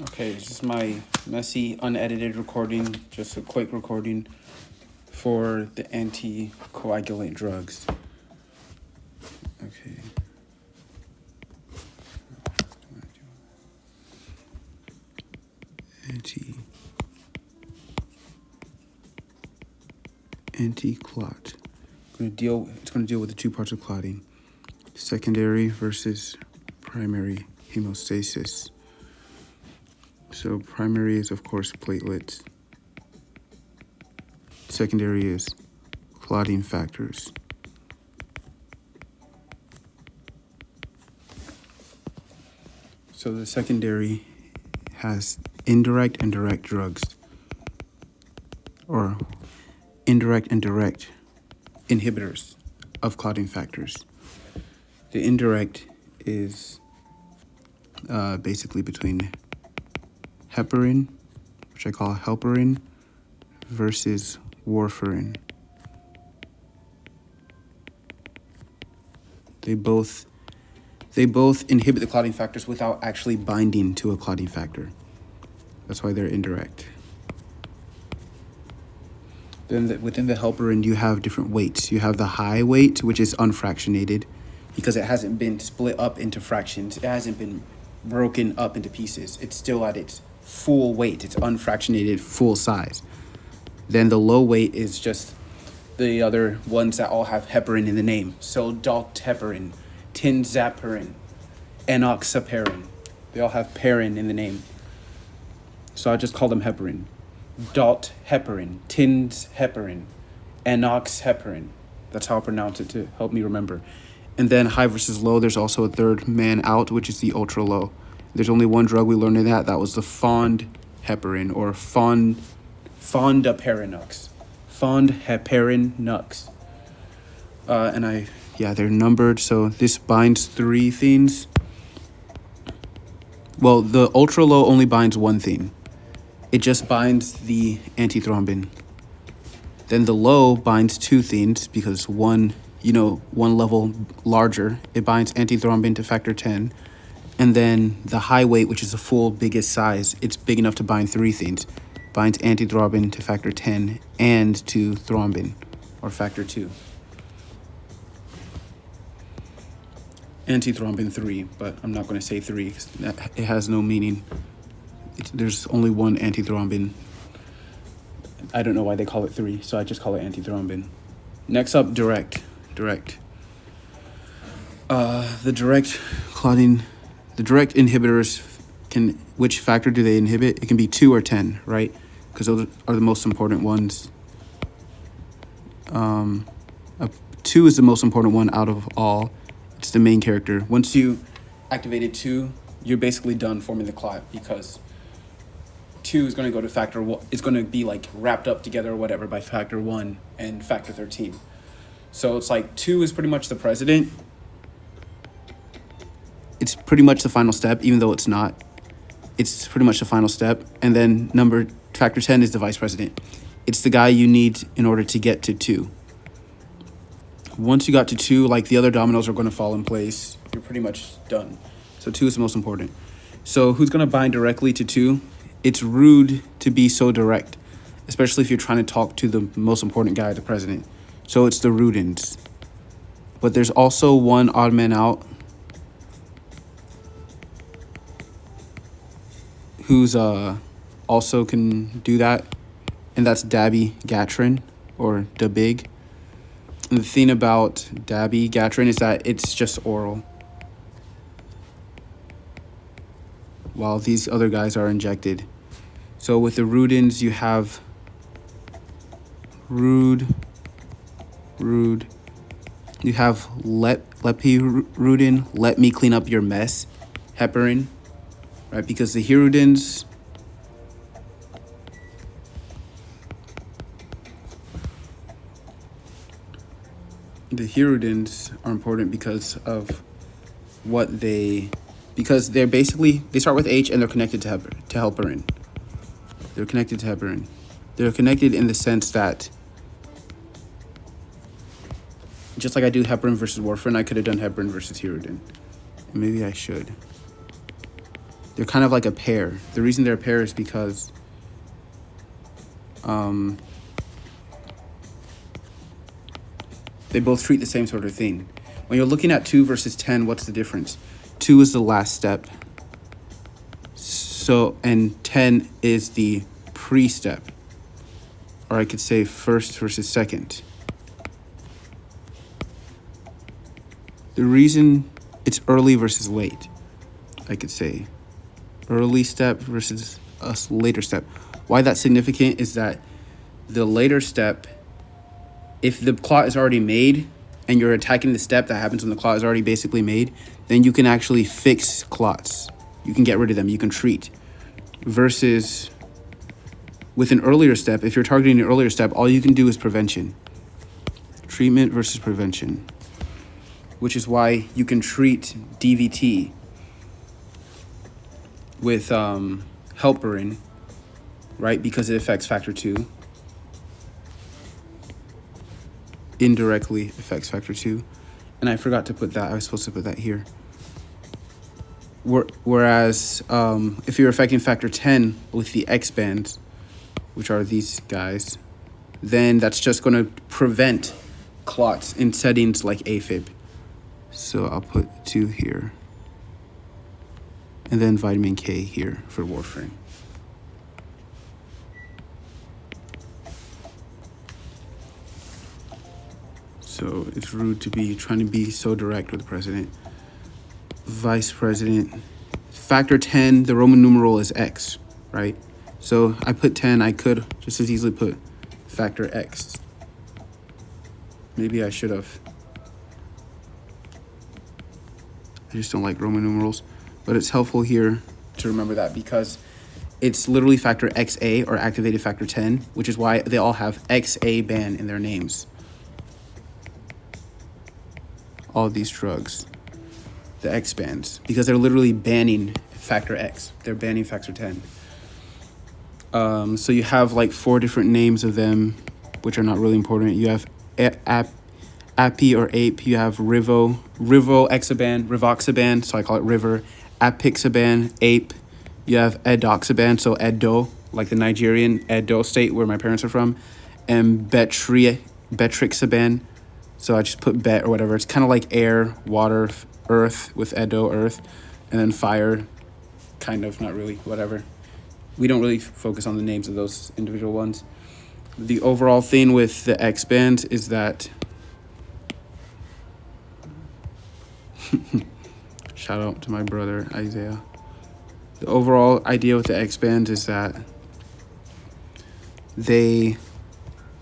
Okay, this is my messy, unedited recording, just a quick recording for the anticoagulant drugs. Okay. Anti-clot. It's gonna deal with the two parts of clotting: secondary versus primary hemostasis. So primary is, of course, platelets. Secondary is clotting factors. So the secondary has indirect and direct drugs, or indirect and direct inhibitors of clotting factors. The indirect is basically between heparin, which I call helperin, versus warfarin. They both inhibit the clotting factors without actually binding to a clotting factor. That's why they're indirect. Then within the helperin, you have different weights. You have the high weight, which is unfractionated, because it hasn't been split up into fractions. It hasn't been broken up into pieces. It's still at its full weight. It's unfractionated, full size. Then the low weight is just the other ones that all have heparin in the name. So dalteparin, tinzaparin, enoxaparin. They all have parin in the name. So I just call them heparin. Dalteparin, tinzaparin, enoxaparin. That's how I pronounce it to help me remember. And then high versus low, there's also a third man out, which is the ultra low. There's only one drug we learned in that. That was the fondaparin, or fondaparinux. Fondaparinux. They're numbered. So this binds three things. Well, the ultra low only binds one thing. It just binds the antithrombin. Then the low binds two things because one level larger. It binds antithrombin to factor 10. And then the high weight, which is the full biggest size, it's big enough to bind three things. Binds antithrombin to factor 10 and to thrombin, or factor 2. Antithrombin 3, but I'm not going to say 3 because it has no meaning. There's only one antithrombin. I don't know why they call it 3, so I just call it antithrombin. Next up, direct. The direct inhibitors which factor do they inhibit? It can be 2 or 10, right? Because those are the most important ones. 2 is the most important one out of all. It's the main character. Once you activated 2, you're basically done forming the clot, because 2 is going to go to factor 1. It's going to be like wrapped up together or whatever by factor 1 and factor 13. So it's like 2 is pretty much the president. It's pretty much the final step, even though it's not. It's pretty much the final step. And then factor 10 is the vice president. It's the guy you need in order to get to 2. Once you got to 2, like, the other dominoes are going to fall in place. You're pretty much done. So 2 is the most important. So who's going to bind directly to 2? It's rude to be so direct, especially if you're trying to talk to the most important guy, the president. So it's the rudins. But there's also one odd man out who's also can do that, and that's dabigatran, or dabig. And the thing about dabigatran is that it's just oral, while these other guys are injected. So with the rudins, you have rude. You have lepirudin, let me clean up your mess, heparin, right? Because the hirudins, are important because of because they start with H and they're connected to helperin. They're connected to heparin. They're connected in the sense that, just like I do heparin versus warfarin, I could have done heparin versus hirudin. And maybe I should. They're kind of like a pair. The reason they're a pair is because they both treat the same sort of thing. When you're looking at 2 versus 10, what's the difference? 2 is the last step. So, and 10 is the pre-step. Or I could say first versus second. The reason it's early versus late, I could say early step versus a later step. Why that's significant is that the later step, if the clot is already made and you're attacking the step that happens when the clot is already basically made, then you can actually fix clots. You can get rid of them. You can treat. Versus with an earlier step, if you're targeting an earlier step, all you can do is prevention. Treatment versus prevention. Which is why you can treat DVT with Helperin, right? Because it affects factor 2. Indirectly affects factor 2. And I forgot to put that. I was supposed to put that here. Whereas if you're affecting factor 10 with the X bands, which are these guys, then that's just going to prevent clots in settings like AFib. So I'll put 2 here. And then vitamin K here for warfarin. So it's rude to be trying to be so direct with the president. Vice president. Factor 10, the Roman numeral is X, right? So I put 10, I could just as easily put factor X. Maybe I should have. I just don't like Roman numerals. But it's helpful here to remember that because it's literally factor XA or activated factor 10, which is why they all have XA band in their names. All of these drugs, the X bands, because they're literally banning factor X. They're banning factor 10. So you have like 4 different names of them, which are not really important. You have API or APE, you have rivoxaban, so I call it River, apixaban, APE, you have edoxaban, so Edo, like the Nigerian Edo state where my parents are from, and betrixaban, so I just put bet or whatever. It's kind of like air, water, earth with Edo, earth, and then fire, kind of, not really, whatever. We don't really focus on the names of those individual ones. The overall thing with the X band is that shout out to my brother Isaiah. The overall idea with the X band is that they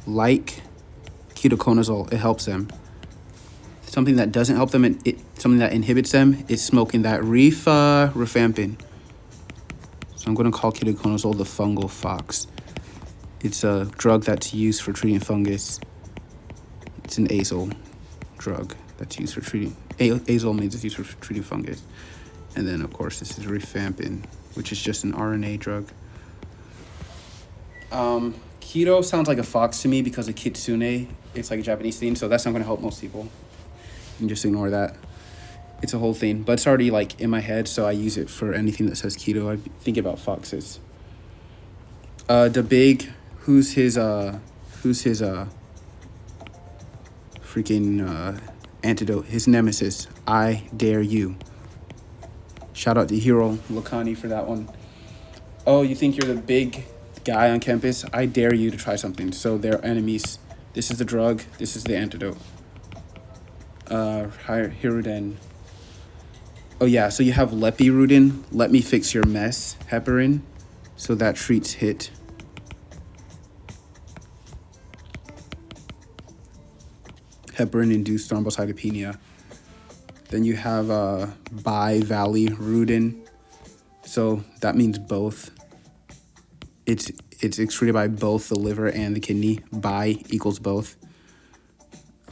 like ketoconazole. It helps them. Something that doesn't help them, something that inhibits them, is smoking that rifampin. So I'm going to call ketoconazole the fungal fox. It's a drug that's used for treating fungus. It's an azole drug that's used for treating. Azole means it's used for treating fungus. And then, of course, this is rifampin, which is just an RNA drug. Keto sounds like a fox to me because of kitsune. It's like a Japanese thing, so that's not going to help most people. You can just ignore that. It's a whole thing, but it's already like in my head, so I use it for anything that says keto. I think about foxes. The big, who's his freaking antidote, his nemesis, I dare you. Shout out to Hiro Lakani for that one. Oh, you think you're the big guy on campus? I dare you to try something. So they're enemies. This is the drug. This is the antidote. Hiruden. Oh yeah, so you have lepirudin, let me fix your mess, heparin. So that treats HIT. Heparin-induced thrombocytopenia. Then you have bivalirudin. So that means both. It's excreted by both the liver and the kidney. Bi equals both.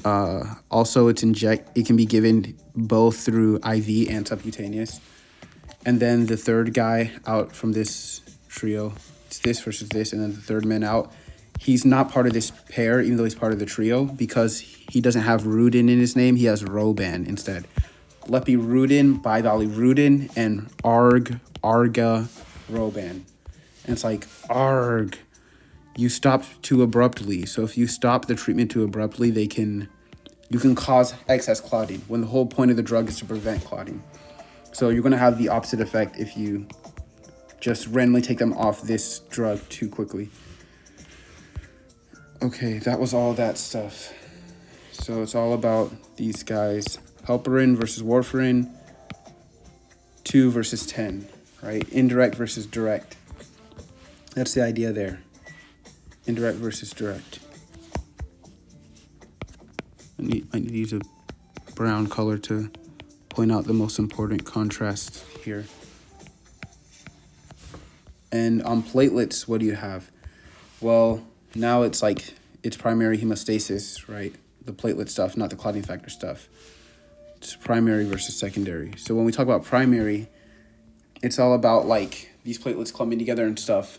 Also, it can be given both through IV and subcutaneous. And then the third guy out from this trio, it's this versus this, and then the third man out. He's not part of this pair, even though he's part of the trio, because he doesn't have Rudin in his name. He has Roban instead. lepirudin, bivalirudin, and argaroban. And it's like, arg, you stopped too abruptly. So if you stop the treatment too abruptly, you can cause excess clotting when the whole point of the drug is to prevent clotting. So you're going to have the opposite effect if you just randomly take them off this drug too quickly. Okay, that was all that stuff. So it's all about these guys. Helperin versus warfarin. 2 versus 10, right? Indirect versus direct. That's the idea there. Indirect versus direct. I need to use a brown color to point out the most important contrasts here. And on platelets, what do you have? Well, now it's primary hemostasis, right? The platelet stuff, not the clotting factor stuff. It's primary versus secondary. So when we talk about primary, it's all about like these platelets clumping together and stuff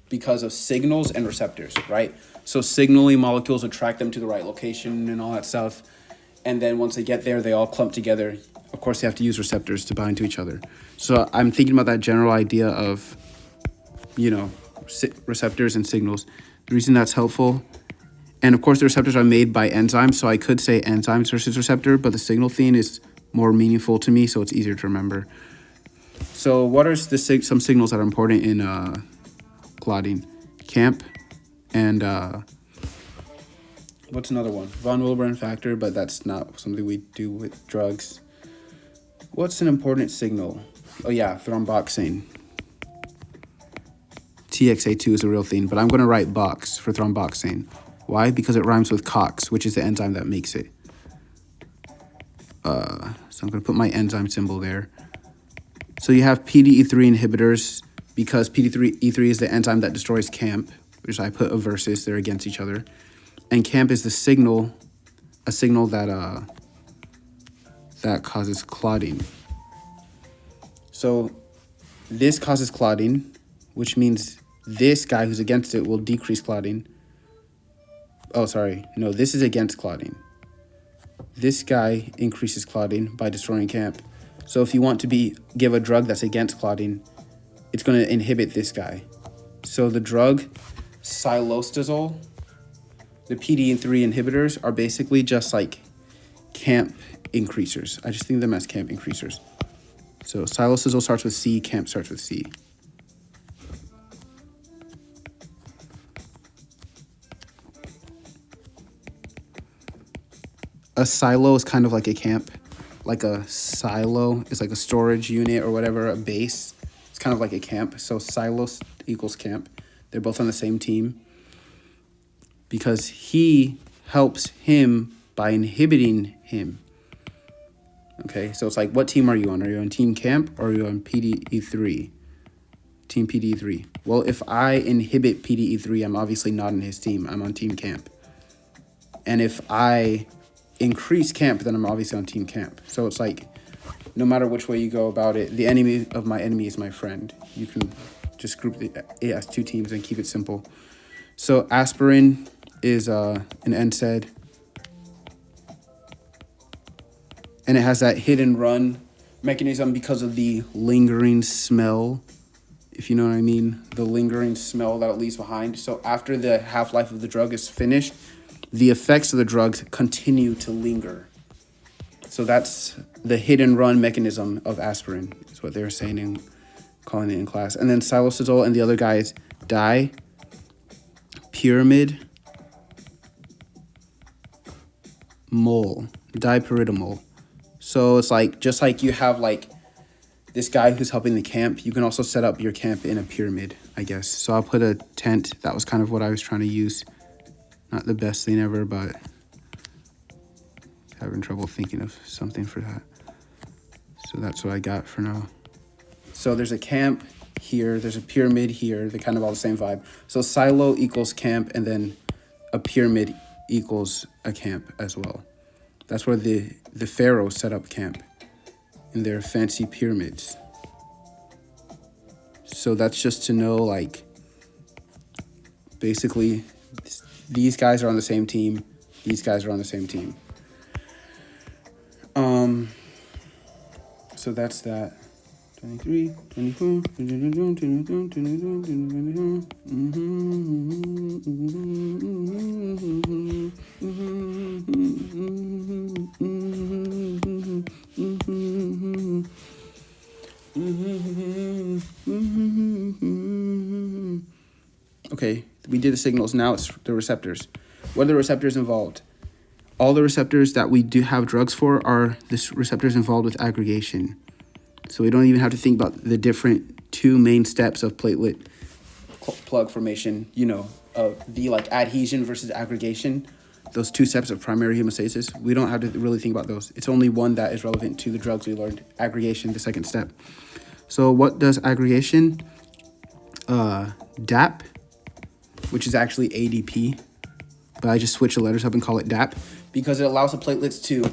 because of signals and receptors, right? So signaling molecules attract them to the right location and all that stuff. And then once they get there, they all clump together. Of course, they have to use receptors to bind to each other. So I'm thinking about that general idea of, receptors and signals. The reason that's helpful, and of course the receptors are made by enzymes, so I could say enzymes versus receptor, but the signal thing is more meaningful to me, so it's easier to remember. So what are some signals that are important in clotting? CAMP and what's another one? Von Willebrand factor, but that's not something we do with drugs. What's an important signal? Oh yeah, thromboxane. TXA2 is a real thing, but I'm going to write box for thromboxane. Why? Because it rhymes with COX, which is the enzyme that makes it. So I'm going to put my enzyme symbol there. So you have PDE3 inhibitors because PDE3 is the enzyme that destroys CAMP, which I put a versus, they're against each other. And CAMP is a signal that causes clotting. So this causes clotting, which means this guy who's against it will decrease clotting. Oh, sorry. No, this is against clotting. This guy increases clotting by destroying CAMP. So if you want to give a drug that's against clotting, it's going to inhibit this guy. So the drug xylostazol, the PDE3 inhibitors are basically just like CAMP increasers. I just think of them as CAMP increasers. So xylostazol starts with C, CAMP starts with C. A silo is kind of like a CAMP. Like a silo is like a storage unit or whatever, a base. It's kind of like a CAMP. So silos equals CAMP. They're both on the same team. Because he helps him by inhibiting him. Okay, so it's like, what team are you on? Are you on Team CAMP or are you on PDE3? Team PDE3. Well, if I inhibit PDE3, I'm obviously not on his team. I'm on Team CAMP. And if I increase CAMP, then I'm obviously on Team CAMP. So it's like, no matter which way you go about it, the enemy of my enemy is my friend. You can just group it as two teams and keep it simple. So aspirin is an NSAID. And it has that hit and run mechanism because of the lingering smell, if you know what I mean, the lingering smell that it leaves behind. So after the half-life of the drug is finished, the effects of the drugs continue to linger. So that's the hit and run mechanism of aspirin, is what they were saying and calling it in class. And then xylostazol and the other guy is dipyridamole. So it's like, just like you have like this guy who's helping the camp, you can also set up your camp in a pyramid, I guess. So I'll put a tent. That was kind of what I was trying to use. Not the best thing ever, but having trouble thinking of something for that. So that's what I got for now. So there's a camp here, there's a pyramid here, they're kind of all the same vibe. So silo equals camp, and then a pyramid equals a camp as well. That's where the pharaohs set up camp in their fancy pyramids. So that's just to know, like, basically, these guys are on the same team. These guys are on the same team. So that's that. 23, 24. Okay, we did the signals. Now it's the receptors. What are the receptors involved? All the receptors that we do have drugs for are the receptors involved with aggregation. So we don't even have to think about the different two main steps of platelet plug formation, the like adhesion versus aggregation, those two steps of primary hemostasis. We don't have to really think about those. It's only one that is relevant to the drugs we learned, aggregation, the second step. So what does aggregation? DAP, which is actually ADP, but I just switch the letters up and call it DAP because it allows the platelets to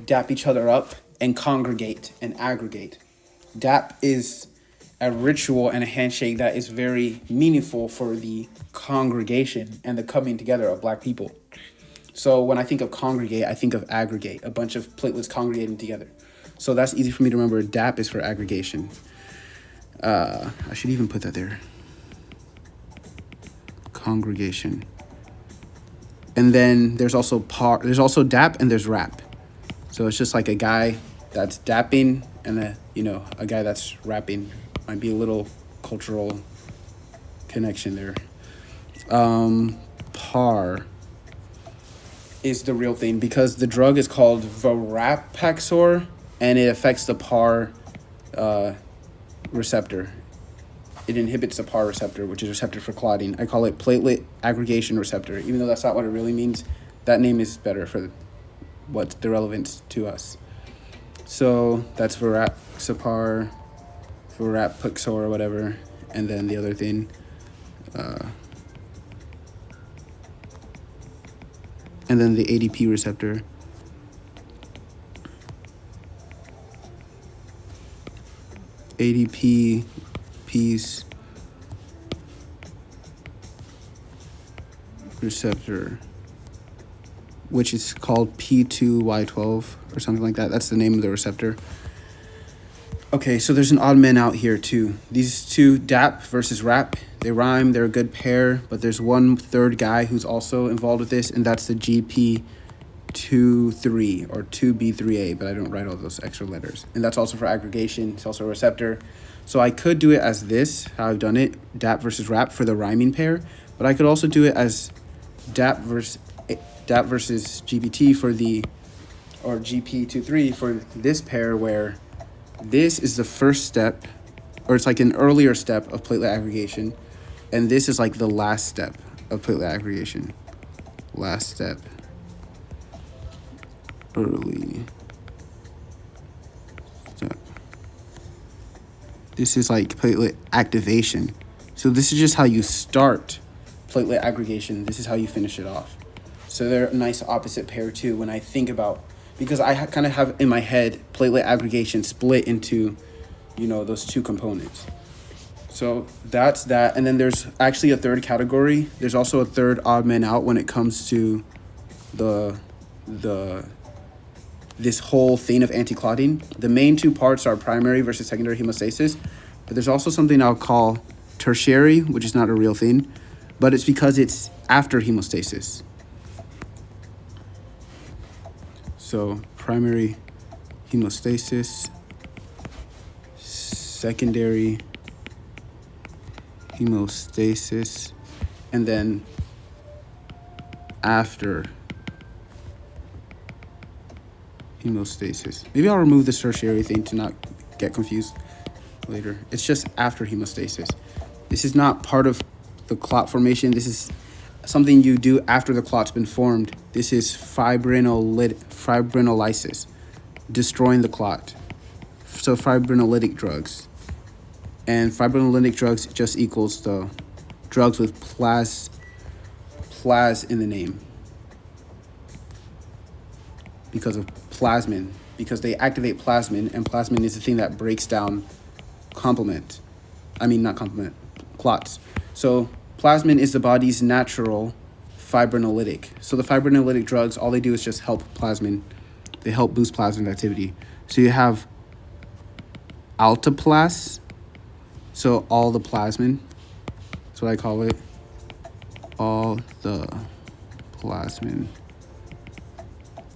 dap each other up and congregate and aggregate. DAP is a ritual and a handshake that is very meaningful for the congregation and the coming together of Black people. So when I think of congregate, I think of aggregate, a bunch of platelets congregating together. So that's easy for me to remember. DAP is for aggregation. I should even put that there. Congregation. And then there's also DAP and there's RAP. So it's just like a guy that's dapping and a guy that's rapping. Might be a little cultural connection there. PAR is the real thing because the drug is called Varapaxor and it affects the PAR receptor. It inhibits the PAR receptor, which is receptor for clotting. I call it platelet aggregation receptor. Even though that's not what it really means, that name is better for what's the relevance to us. So that's Varapaxor, or whatever. And then the other thing, and then the ADP receptor. ADP piece receptor, which is called P2Y12 or something like that. That's the name of the receptor. Okay, so there's an odd man out here too. These two, DAP versus RAP, they rhyme, they're a good pair, but there's one third guy who's also involved with this, and that's the GP23 or 2B3A, but I don't write all those extra letters. And that's also for aggregation. It's also a receptor. So I could do it as this, how I've done it, DAP versus RAP for the rhyming pair, but I could also do it as DAP versus GPT or GP23 for this pair where this is the first step, or it's like an earlier step of platelet aggregation, and this is like the last step of platelet aggregation. Last step. Early step. This is like platelet activation. So this is just how you start platelet aggregation. This is how you finish it off. So they're a nice opposite pair too when I think about, because I kind of have in my head platelet aggregation split into, those two components. So that's that. And then there's actually a third category. There's also a third odd man out when it comes to this whole thing of anti-clotting. The main two parts are primary versus secondary hemostasis, but there's also something I'll call tertiary, which is not a real thing, but it's because it's after hemostasis. So primary hemostasis, secondary hemostasis, and then after hemostasis. Maybe I'll remove the tertiary thing to not get confused later. It's just after hemostasis. This is not part of the clot formation. This is something you do after the clot's been formed. This is fibrinolysis, destroying the clot. So fibrinolytic drugs. And fibrinolytic drugs just equals the drugs with plas in the name. Because of plasmin, because they activate plasmin, and plasmin is the thing that breaks down clots. So plasmin is the body's natural fibrinolytic. So the fibrinolytic drugs, all they do is just help plasmin. They help boost plasmin activity. So you have alteplase. So all the plasmin. That's what I call it. All the plasmin.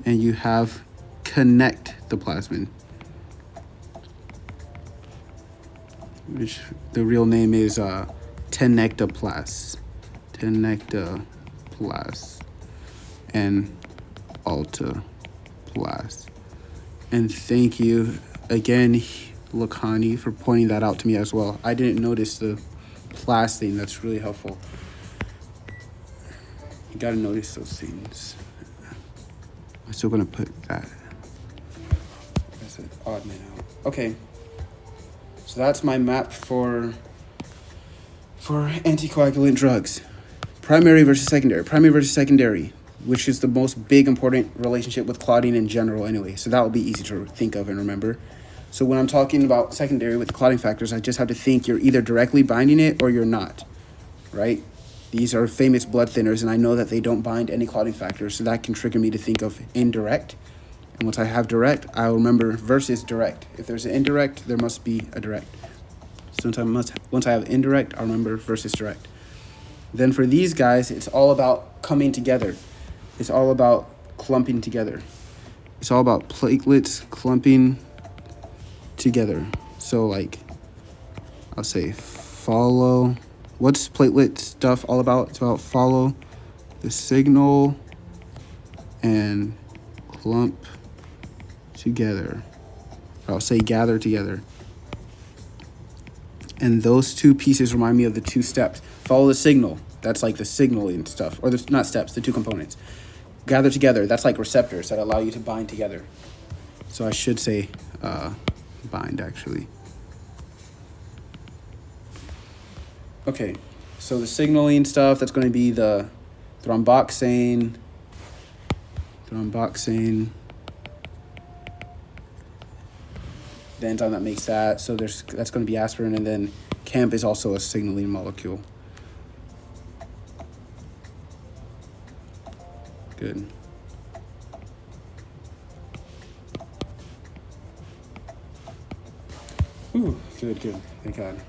And you have connect the plasmin, which the real name is tenectoplast. Tenectoplast and alteplase. And thank you again, Lakani, for pointing that out to me as well. I didn't notice the plast thing. That's really helpful. You gotta notice those things. I'm still gonna put that. That's an odd man out. Okay. So that's my map for anticoagulant drugs. Primary versus secondary. Primary versus secondary, which is the most big important relationship with clotting in general anyway. So that will be easy to think of and remember. So when I'm talking about secondary with clotting factors, I just have to think you're either directly binding it or you're not, right? These are famous blood thinners, and I know that they don't bind any clotting factors, so that can trigger me to think of indirect. And once I have direct, I'll remember versus direct. If there's an indirect, there must be a direct. So once I have indirect, I'll remember versus direct. Then for these guys, it's all about coming together. It's all about clumping together. It's all about platelets clumping together. So like, I'll say follow. What's platelet stuff all about? It's about follow the signal and clump together. Or I'll say gather together. And those two pieces remind me of the two steps. Follow the signal. That's like the signaling stuff. Or the, not steps, the two components. Gather together. That's like receptors that allow you to bind together. So I should say bind, actually. Okay, so the signaling stuff, that's going to be the thromboxane, the enzyme that makes that. So that's going to be aspirin, and then CAMP is also a signaling molecule. Good. Ooh, good. Thank God.